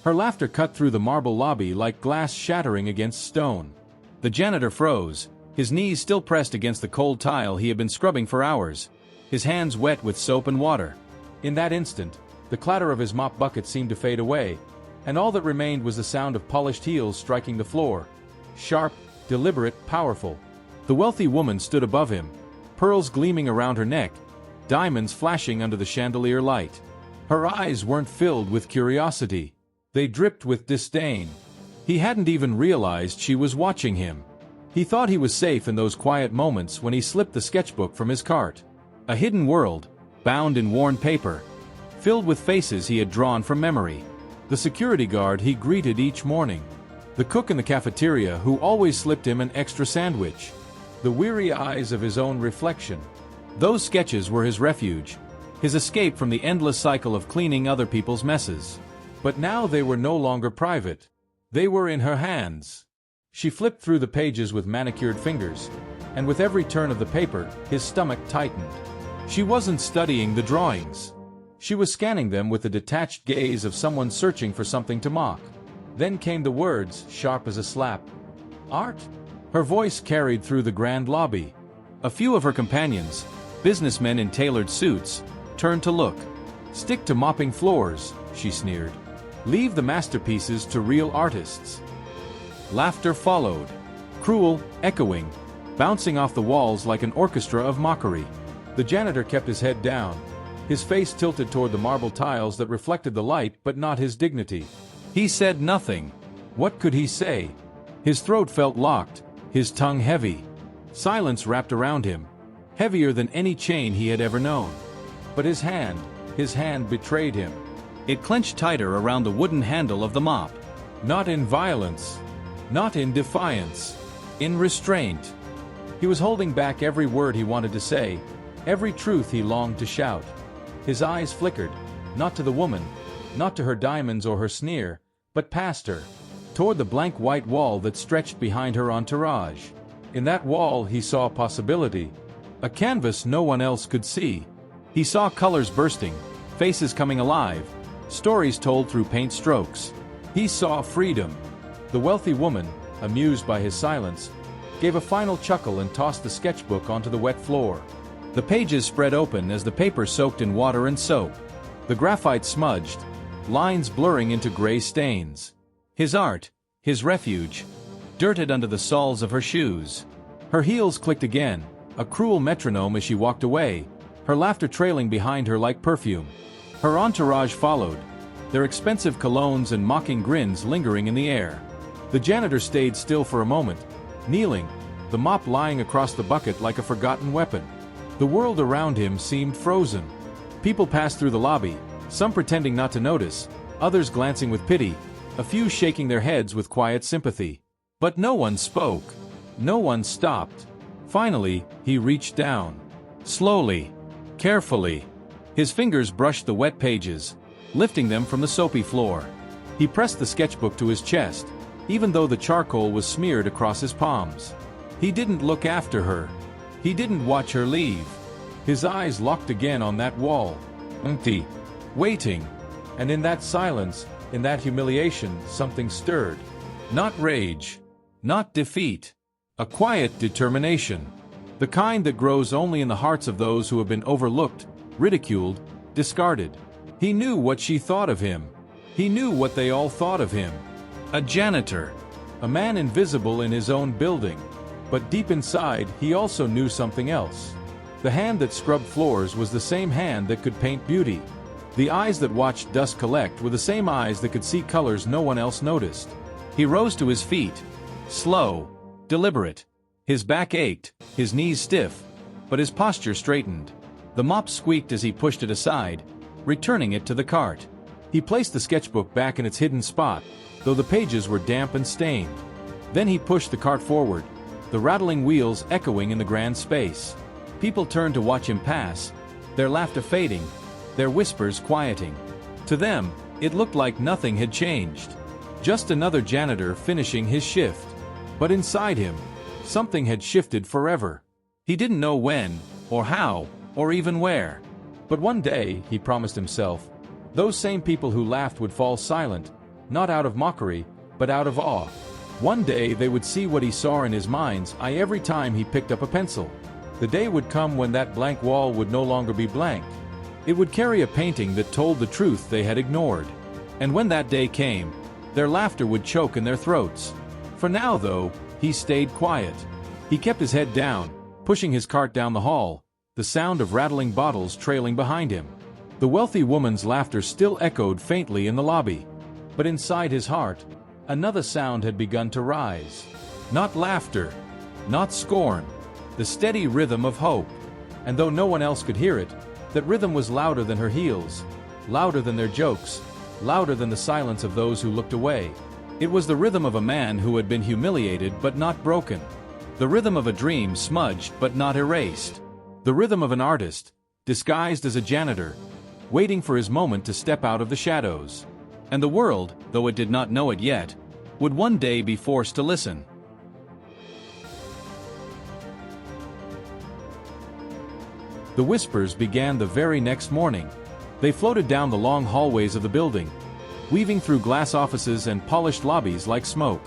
Her laughter cut through the marble lobby like glass shattering against stone. The janitor froze, his knees still pressed against the cold tile he had been scrubbing for hours, his hands wet with soap and water. In that instant, the clatter of his mop bucket seemed to fade away, and all that remained was the sound of polished heels striking the floor. Sharp, deliberate, powerful. The wealthy woman stood above him, pearls gleaming around her neck, diamonds flashing under the chandelier light. Her eyes weren't filled with curiosity. They dripped with disdain. He hadn't even realized she was watching him. He thought he was safe in those quiet moments when he slipped the sketchbook from his cart. A hidden world, bound in worn paper, filled with faces he had drawn from memory. The security guard he greeted each morning. The cook in the cafeteria who always slipped him an extra sandwich. The weary eyes of his own reflection. Those sketches were his refuge, his escape from the endless cycle of cleaning other people's messes. But now they were no longer private. They were in her hands. She flipped through the pages with manicured fingers, and with every turn of the paper, his stomach tightened. She wasn't studying the drawings. She was scanning them with the detached gaze of someone searching for something to mock. Then came the words, sharp as a slap. Art? Her voice carried through the grand lobby. A few of her companions, businessmen in tailored suits, turned to look. Stick to mopping floors, she sneered. Leave the masterpieces to real artists. Laughter followed. Cruel, echoing, bouncing off the walls like an orchestra of mockery. The janitor kept his head down, his face tilted toward the marble tiles that reflected the light but not his dignity. He said nothing. What could he say? His throat felt locked, his tongue heavy. Silence wrapped around him, heavier than any chain he had ever known. But his hand betrayed him. It clenched tighter around the wooden handle of the mop. Not in violence, not in defiance, in restraint. He was holding back every word he wanted to say, every truth he longed to shout. His eyes flickered, not to the woman, not to her diamonds or her sneer, but past her, toward the blank white wall that stretched behind her entourage. In that wall he saw possibility, a canvas no one else could see. He saw colors bursting, faces coming alive, stories told through paint strokes. He saw freedom. The wealthy woman, amused by his silence, gave a final chuckle and tossed the sketchbook onto the wet floor. The pages spread open as the paper soaked in water and soap. The graphite smudged, lines blurring into gray stains. His art, his refuge, dirted under the soles of her shoes. Her heels clicked again, a cruel metronome as she walked away, her laughter trailing behind her like perfume. Her entourage followed, their expensive colognes and mocking grins lingering in the air. The janitor stayed still for a moment, kneeling, the mop lying across the bucket like a forgotten weapon. The world around him seemed frozen. People passed through the lobby, some pretending not to notice, others glancing with pity, a few shaking their heads with quiet sympathy. But no one spoke. No one stopped. Finally, he reached down. Slowly, carefully. His fingers brushed the wet pages, lifting them from the soapy floor. He pressed the sketchbook to his chest, even though the charcoal was smeared across his palms. He didn't look after her. He didn't watch her leave. His eyes locked again on that wall. Empty. Waiting. And in that silence, in that humiliation, something stirred. Not rage. Not defeat. A quiet determination. The kind that grows only in the hearts of those who have been overlooked, ridiculed, discarded. He knew what she thought of him. He knew what they all thought of him. A janitor. A man invisible in his own building. But deep inside, he also knew something else. The hand that scrubbed floors was the same hand that could paint beauty. The eyes that watched dust collect were the same eyes that could see colors no one else noticed. He rose to his feet. Slow. Deliberate. His back ached, his knees stiff, but his posture straightened. The mop squeaked as he pushed it aside, returning it to the cart. He placed the sketchbook back in its hidden spot, though the pages were damp and stained. Then he pushed the cart forward, the rattling wheels echoing in the grand space. People turned to watch him pass, their laughter fading, their whispers quieting. To them, it looked like nothing had changed. Just another janitor finishing his shift. But inside him, something had shifted forever. He didn't know when, or how, or even where. But one day, he promised himself, those same people who laughed would fall silent, not out of mockery, but out of awe. One day they would see what he saw in his mind's eye every time he picked up a pencil. The day would come when that blank wall would no longer be blank. It would carry a painting that told the truth they had ignored. And when that day came, their laughter would choke in their throats. For now, though, he stayed quiet. He kept his head down, pushing his cart down the hall, the sound of rattling bottles trailing behind him. The wealthy woman's laughter still echoed faintly in the lobby. But inside his heart, another sound had begun to rise. Not laughter, not scorn, the steady rhythm of hope. And though no one else could hear it, that rhythm was louder than her heels, louder than their jokes, louder than the silence of those who looked away. It was the rhythm of a man who had been humiliated but not broken. The rhythm of a dream smudged but not erased. The rhythm of an artist, disguised as a janitor, waiting for his moment to step out of the shadows. And the world, though it did not know it yet, would one day be forced to listen. The whispers began the very next morning. They floated down the long hallways of the building, weaving through glass offices and polished lobbies like smoke.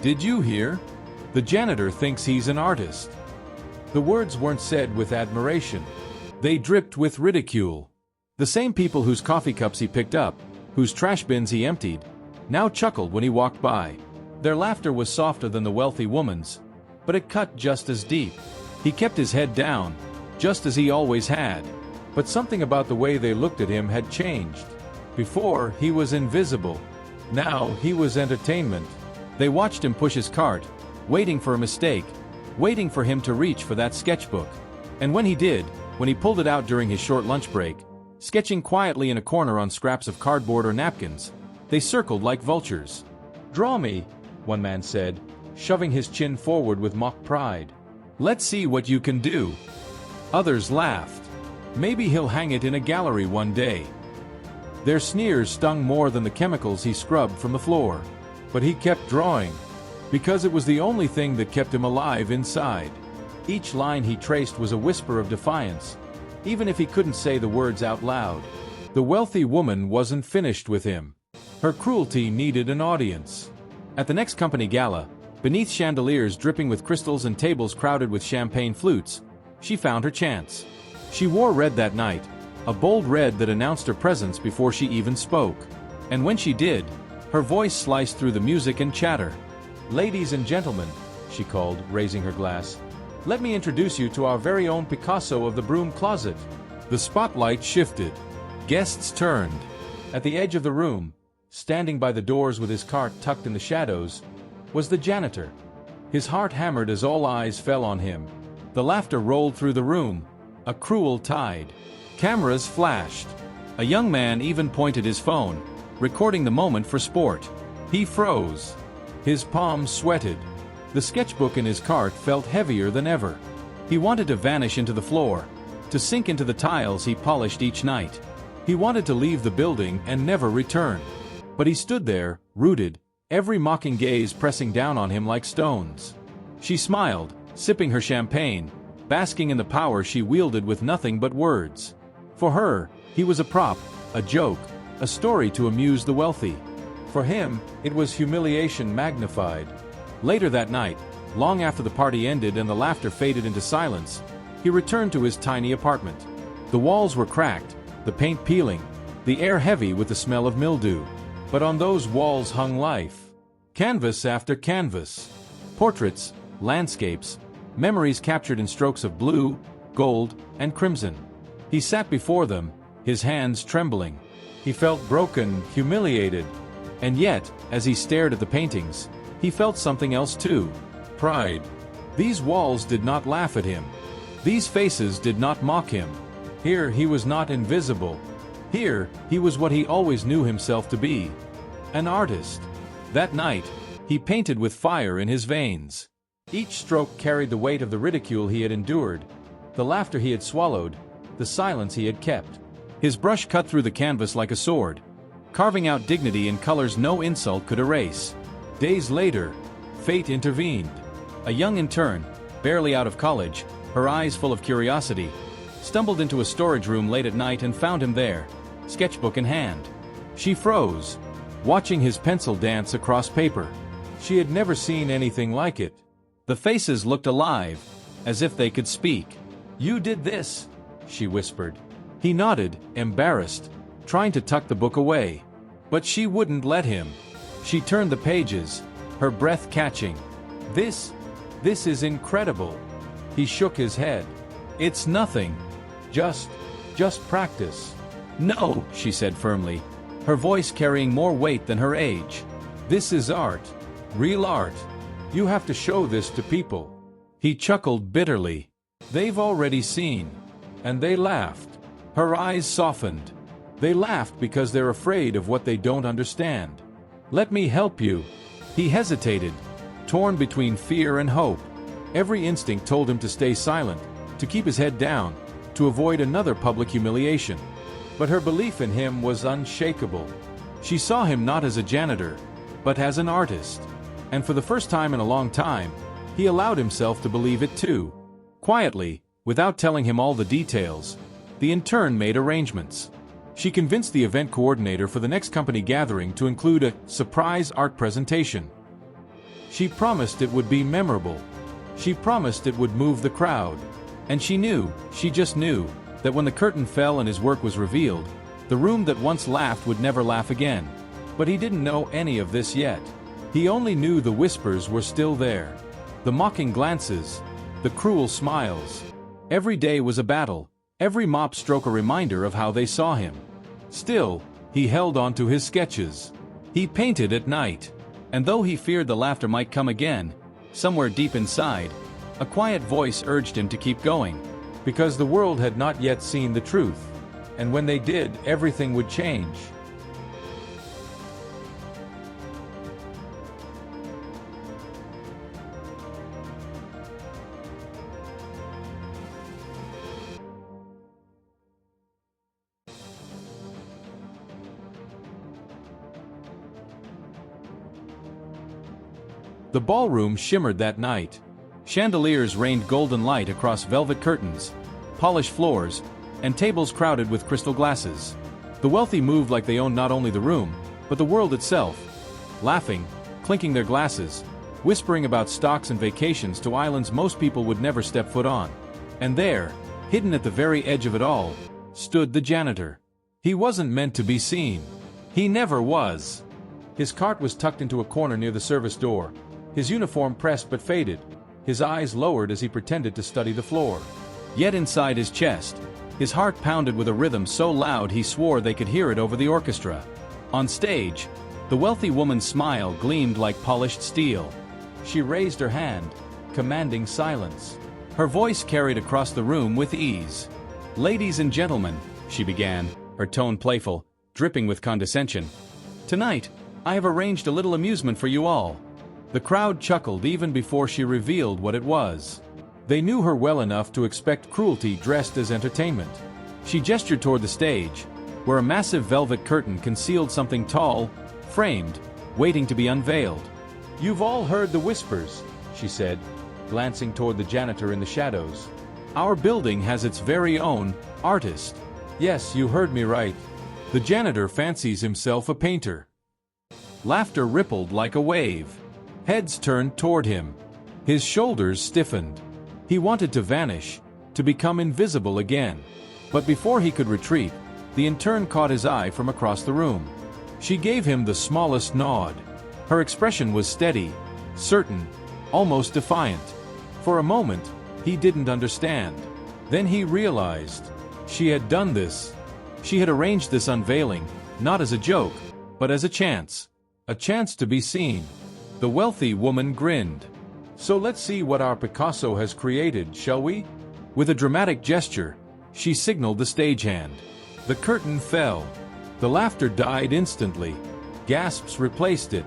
Did you hear? The janitor thinks he's an artist. The words weren't said with admiration. They dripped with ridicule. The same people whose coffee cups he picked up, whose trash bins he emptied, now chuckled when he walked by. Their laughter was softer than the wealthy woman's, but it cut just as deep. He kept his head down, just as he always had. But something about the way they looked at him had changed. Before, he was invisible. Now, he was entertainment. They watched him push his cart, waiting for a mistake, waiting for him to reach for that sketchbook. And when he did, when he pulled it out during his short lunch break, sketching quietly in a corner on scraps of cardboard or napkins, they circled like vultures. "Draw me," one man said, shoving his chin forward with mock pride. "Let's see what you can do." Others laughed. Maybe he'll hang it in a gallery one day. Their sneers stung more than the chemicals he scrubbed from the floor. But he kept drawing, because it was the only thing that kept him alive inside. Each line he traced was a whisper of defiance, even if he couldn't say the words out loud. The wealthy woman wasn't finished with him. Her cruelty needed an audience. At the next company gala, beneath chandeliers dripping with crystals and tables crowded with champagne flutes, she found her chance. She wore red that night, a bold red that announced her presence before she even spoke. And when she did, her voice sliced through the music and chatter. "Ladies and gentlemen," she called, raising her glass, "let me introduce you to our very own Picasso of the broom closet." The spotlight shifted. Guests turned. At the edge of the room, standing by the doors with his cart tucked in the shadows, was the janitor. His heart hammered as all eyes fell on him. The laughter rolled through the room, a cruel tide. Cameras flashed. A young man even pointed his phone, recording the moment for sport. He froze. His palms sweated. The sketchbook in his cart felt heavier than ever. He wanted to vanish into the floor, to sink into the tiles he polished each night. He wanted to leave the building and never return. But he stood there, rooted, every mocking gaze pressing down on him like stones. She smiled, sipping her champagne, basking in the power she wielded with nothing but words. For her, he was a prop, a joke, a story to amuse the wealthy. For him, it was humiliation magnified. Later that night, long after the party ended and the laughter faded into silence, he returned to his tiny apartment. The walls were cracked, the paint peeling, the air heavy with the smell of mildew. But on those walls hung life. Canvas after canvas. Portraits, landscapes, memories captured in strokes of blue, gold, and crimson. He sat before them, his hands trembling. He felt broken, humiliated. And yet, as he stared at the paintings, he felt something else too. Pride. These walls did not laugh at him. These faces did not mock him. Here he was not invisible. Here, he was what he always knew himself to be. An artist. That night, he painted with fire in his veins. Each stroke carried the weight of the ridicule he had endured, the laughter he had swallowed, the silence he had kept. His brush cut through the canvas like a sword, carving out dignity in colors no insult could erase. Days later, fate intervened. A young intern, barely out of college, her eyes full of curiosity, stumbled into a storage room late at night and found him there, sketchbook in hand. She froze. watching his pencil dance across paper. She had never seen anything like it. The faces looked alive, as if they could speak. "You did this," she whispered. He nodded, embarrassed, trying to tuck the book away. But she wouldn't let him. She turned the pages, her breath catching. This is incredible." He shook his head. "It's nothing. Just practice." "No," she said firmly, her voice carrying more weight than her age. "This is art. Real art. You have to show this to people." He chuckled bitterly. "They've already seen." And they laughed. Her eyes softened. They laughed because they're afraid of what they don't understand. "Let me help you." He hesitated, torn between fear and hope. Every instinct told him to stay silent, to keep his head down, to avoid another public humiliation. But her belief in him was unshakable. She saw him not as a janitor, but as an artist. And for the first time in a long time, he allowed himself to believe it too. Quietly, without telling him all the details, the intern made arrangements. She convinced the event coordinator for the next company gathering to include a surprise art presentation. She promised it would be memorable. She promised it would move the crowd. And she just knew, that when the curtain fell and his work was revealed, the room that once laughed would never laugh again. But he didn't know any of this yet. He only knew the whispers were still there. The mocking glances, the cruel smiles. Every day was a battle, every mop stroke a reminder of how they saw him. Still, he held on to his sketches. He painted at night. And though he feared the laughter might come again, somewhere deep inside, a quiet voice urged him to keep going. Because the world had not yet seen the truth. And when they did, everything would change. The ballroom shimmered that night. Chandeliers rained golden light across velvet curtains, polished floors, and tables crowded with crystal glasses. The wealthy moved like they owned not only the room, but the world itself, laughing, clinking their glasses, whispering about stocks and vacations to islands most people would never step foot on. And there, hidden at the very edge of it all, stood the janitor. He wasn't meant to be seen. He never was. His cart was tucked into a corner near the service door, his uniform pressed but faded, his eyes lowered as he pretended to study the floor. Yet inside his chest, his heart pounded with a rhythm so loud he swore they could hear it over the orchestra. On stage, the wealthy woman's smile gleamed like polished steel. She raised her hand, commanding silence. Her voice carried across the room with ease. "Ladies and gentlemen," she began, her tone playful, dripping with condescension. "Tonight, I have arranged a little amusement for you all." The crowd chuckled even before she revealed what it was. They knew her well enough to expect cruelty dressed as entertainment. She gestured toward the stage, where a massive velvet curtain concealed something tall, framed, waiting to be unveiled. "You've all heard the whispers," she said, glancing toward the janitor in the shadows. "Our building has its very own artist. Yes, you heard me right. The janitor fancies himself a painter." Laughter rippled like a wave. Heads turned toward him. His shoulders stiffened. He wanted to vanish, to become invisible again. But before he could retreat, the intern caught his eye from across the room. She gave him the smallest nod. Her expression was steady, certain, almost defiant. For a moment, he didn't understand. Then he realized. She had done this. She had arranged this unveiling, not as a joke, but as a chance. A chance to be seen. The wealthy woman grinned. "So let's see what our Picasso has created, shall we?" With a dramatic gesture, she signaled the stagehand. The curtain fell. The laughter died instantly. Gasps replaced it.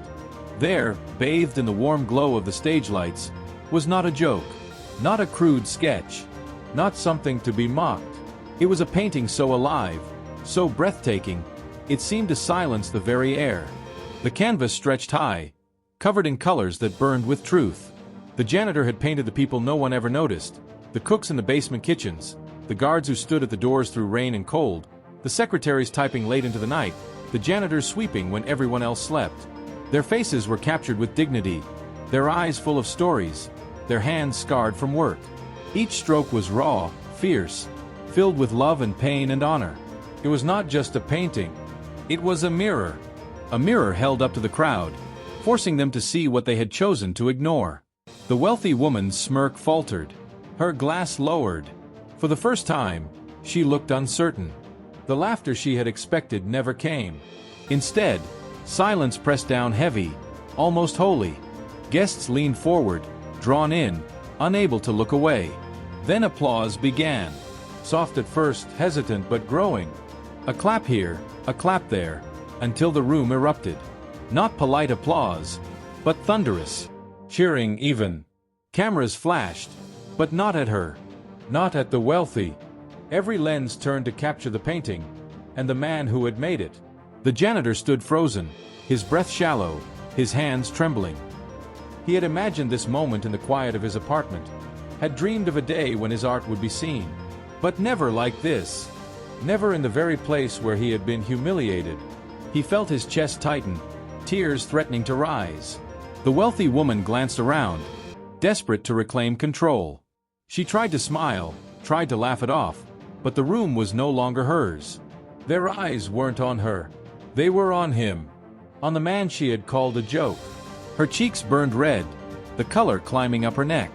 There, bathed in the warm glow of the stage lights, was not a joke, not a crude sketch, not something to be mocked. It was a painting so alive, so breathtaking, it seemed to silence the very air. The canvas stretched high, covered in colors that burned with truth. The janitor had painted the people no one ever noticed, the cooks in the basement kitchens, the guards who stood at the doors through rain and cold, the secretaries typing late into the night, the janitor sweeping when everyone else slept. Their faces were captured with dignity, their eyes full of stories, their hands scarred from work. Each stroke was raw, fierce, filled with love and pain and honor. It was not just a painting. It was a mirror held up to the crowd, forcing them to see what they had chosen to ignore. The wealthy woman's smirk faltered. Her glass lowered. For the first time, she looked uncertain. The laughter she had expected never came. Instead, silence pressed down heavy, almost holy. Guests leaned forward, drawn in, unable to look away. Then applause began. Soft at first, hesitant but growing. A clap here, a clap there, until the room erupted. Not polite applause, but thunderous. Cheering even. Cameras flashed, but not at her. Not at the wealthy. Every lens turned to capture the painting, and the man who had made it. The janitor stood frozen, his breath shallow, his hands trembling. He had imagined this moment in the quiet of his apartment, had dreamed of a day when his art would be seen. But never like this. Never in the very place where he had been humiliated. He felt his chest tighten, tears threatening to rise. The wealthy woman glanced around, desperate to reclaim control. She tried to smile, tried to laugh it off, but the room was no longer hers. Their eyes weren't on her. They were on him. On the man she had called a joke. Her cheeks burned red, the color climbing up her neck.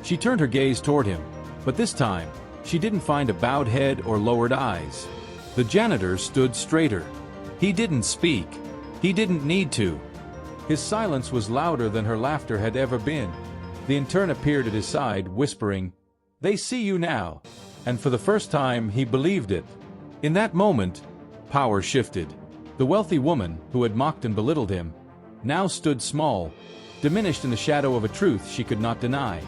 She turned her gaze toward him, but this time, she didn't find a bowed head or lowered eyes. The janitor stood straighter. He didn't speak. He didn't need to. His silence was louder than her laughter had ever been. The intern appeared at his side, whispering, "They see you now." And for the first time, he believed it. In that moment, power shifted. The wealthy woman, who had mocked and belittled him, now stood small, diminished in the shadow of a truth she could not deny.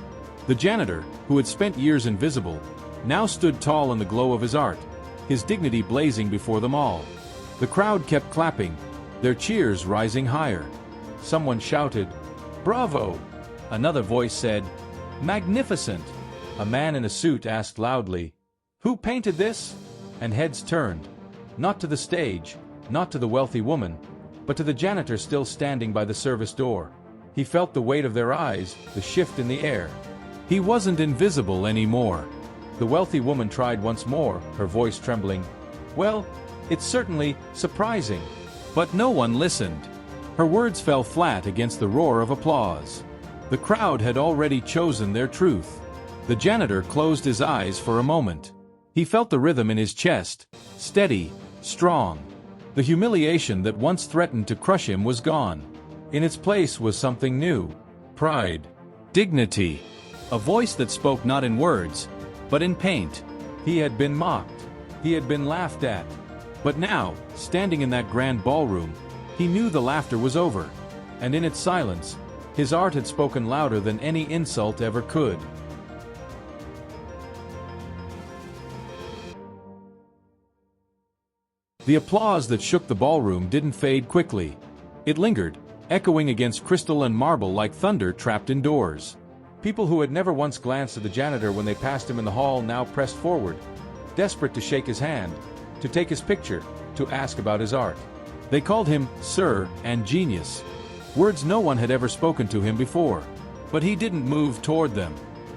The janitor, who had spent years invisible, now stood tall in the glow of his art, his dignity blazing before them all. The crowd kept clapping, their cheers rising higher. Someone shouted, "Bravo!" Another voice said, "Magnificent!" A man in a suit asked loudly, "Who painted this?" And heads turned, not to the stage, not to the wealthy woman, but to the janitor still standing by the service door. He felt the weight of their eyes, the shift in the air. He wasn't invisible anymore. The wealthy woman tried once more, her voice trembling. "Well, it's certainly surprising." But no one listened. Her words fell flat against the roar of applause. The crowd had already chosen their truth. The janitor closed his eyes for a moment. He felt the rhythm in his chest, steady, strong. The humiliation that once threatened to crush him was gone. In its place was something new. Pride. Dignity. A voice that spoke not in words, but in paint. He had been mocked. He had been laughed at. But now, standing in that grand ballroom, he knew the laughter was over. And in its silence, his art had spoken louder than any insult ever could. The applause that shook the ballroom didn't fade quickly. It lingered, echoing against crystal and marble like thunder trapped indoors. People who had never once glanced at the janitor when they passed him in the hall now pressed forward, desperate to shake his hand, to take his picture, to ask about his art. They called him Sir and Genius, words no one had ever spoken to him before. But he didn't move toward them.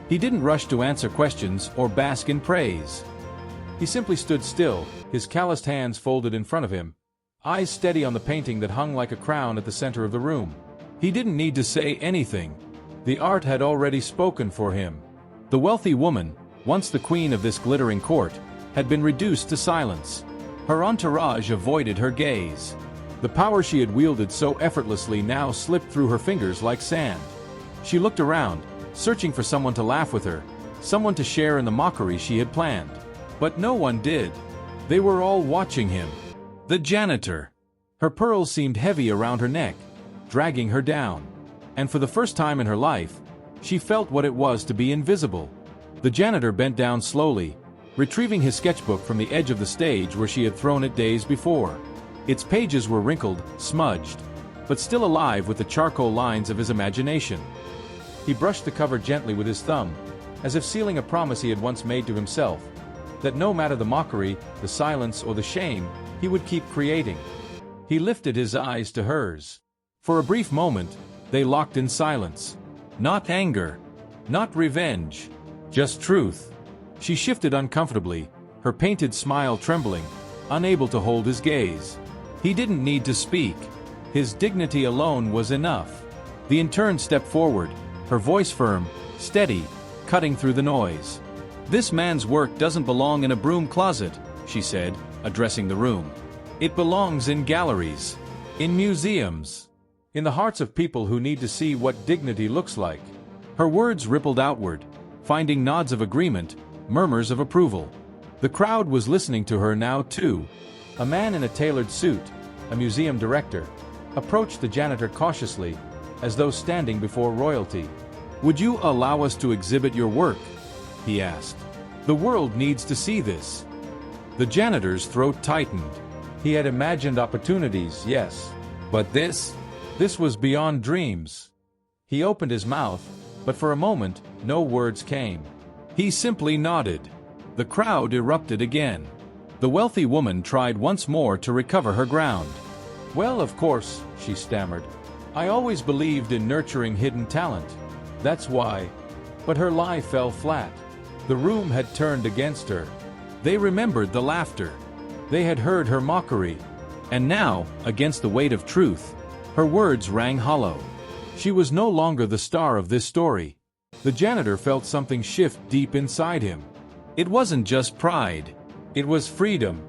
He didn't rush to answer questions or bask in praise. He simply stood still, his calloused hands folded in front of him, eyes steady on the painting that hung like a crown at the center of the room. He didn't need to say anything. The art had already spoken for him. The wealthy woman, once the queen of this glittering court, had been reduced to silence. Her entourage avoided her gaze. The power she had wielded so effortlessly now slipped through her fingers like sand. She looked around, searching for someone to laugh with her, someone to share in the mockery she had planned. But no one did. They were all watching him. The janitor. Her pearls seemed heavy around her neck, dragging her down. And for the first time in her life, she felt what it was to be invisible. The janitor bent down slowly, retrieving his sketchbook from the edge of the stage where she had thrown it days before. Its pages were wrinkled, smudged, but still alive with the charcoal lines of his imagination. He brushed the cover gently with his thumb, as if sealing a promise he had once made to himself, that no matter the mockery, the silence, or the shame, he would keep creating. He lifted his eyes to hers. For a brief moment, they locked in silence. Not anger, not revenge, just truth. She shifted uncomfortably, her painted smile trembling, unable to hold his gaze. He didn't need to speak. His dignity alone was enough. The intern stepped forward, her voice firm, steady, cutting through the noise. "This man's work doesn't belong in a broom closet," she said, addressing the room. "It belongs in galleries, in museums, in the hearts of people who need to see what dignity looks like." Her words rippled outward, finding nods of agreement, murmurs of approval. The crowd was listening to her now too. A man in a tailored suit, a museum director, approached the janitor cautiously, as though standing before royalty. "Would you allow us to exhibit your work?" he asked. "The world needs to see this." The janitor's throat tightened. He had imagined opportunities, yes, but this was beyond dreams. He opened his mouth, but for a moment, no words came. He simply nodded. The crowd erupted again. The wealthy woman tried once more to recover her ground. "Well, of course," she stammered. "I always believed in nurturing hidden talent. That's why." But her lie fell flat. The room had turned against her. They remembered the laughter. They had heard her mockery. And now, against the weight of truth, her words rang hollow. She was no longer the star of this story. The janitor felt something shift deep inside him. It wasn't just pride. It was freedom.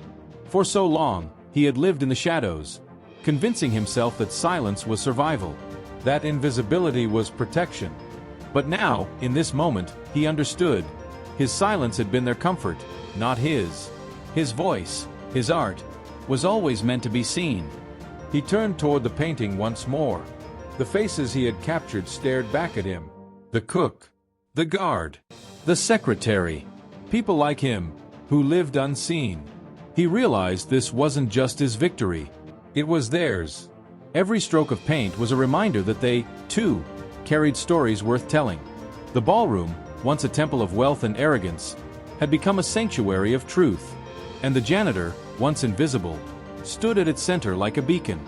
For so long, he had lived in the shadows, convincing himself that silence was survival, that invisibility was protection. But now, in this moment, he understood. His silence had been their comfort, not his. His voice, his art, was always meant to be seen. He turned toward the painting once more. The faces he had captured stared back at him. The cook, the guard, the secretary. People like him, who lived unseen. He realized this wasn't just his victory. It was theirs. Every stroke of paint was a reminder that they, too, carried stories worth telling. The ballroom, once a temple of wealth and arrogance, had become a sanctuary of truth. And the janitor, once invisible, stood at its center like a beacon.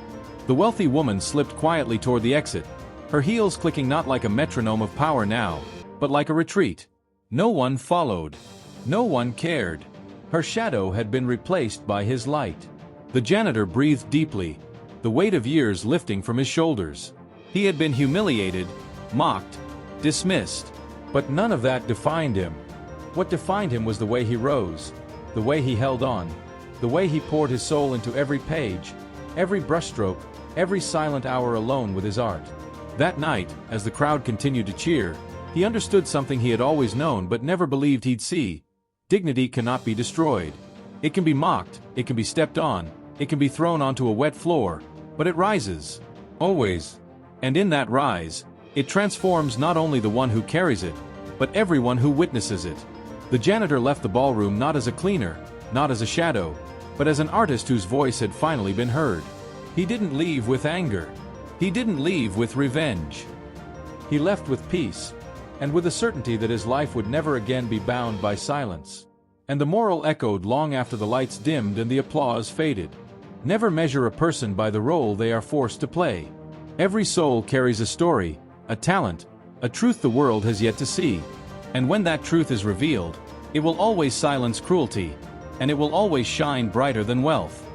The wealthy woman slipped quietly toward the exit, her heels clicking not like a metronome of power now, but like a retreat. No one followed. No one cared. Her shadow had been replaced by his light. The janitor breathed deeply, the weight of years lifting from his shoulders. He had been humiliated, mocked, dismissed. But none of that defined him. What defined him was the way he rose, the way he held on, the way he poured his soul into every page, every brushstroke, every silent hour alone with his art. That night, as the crowd continued to cheer, he understood something he had always known but never believed he'd see. Dignity cannot be destroyed. It can be mocked, it can be stepped on, it can be thrown onto a wet floor, but it rises. Always. And in that rise, it transforms not only the one who carries it, but everyone who witnesses it. The janitor left the ballroom not as a cleaner, not as a shadow, but as an artist whose voice had finally been heard. He didn't leave with anger. He didn't leave with revenge. He left with peace, and with the certainty that his life would never again be bound by silence. And the moral echoed long after the lights dimmed and the applause faded. Never measure a person by the role they are forced to play. Every soul carries a story, a talent, a truth the world has yet to see. And when that truth is revealed, it will always silence cruelty, and it will always shine brighter than wealth.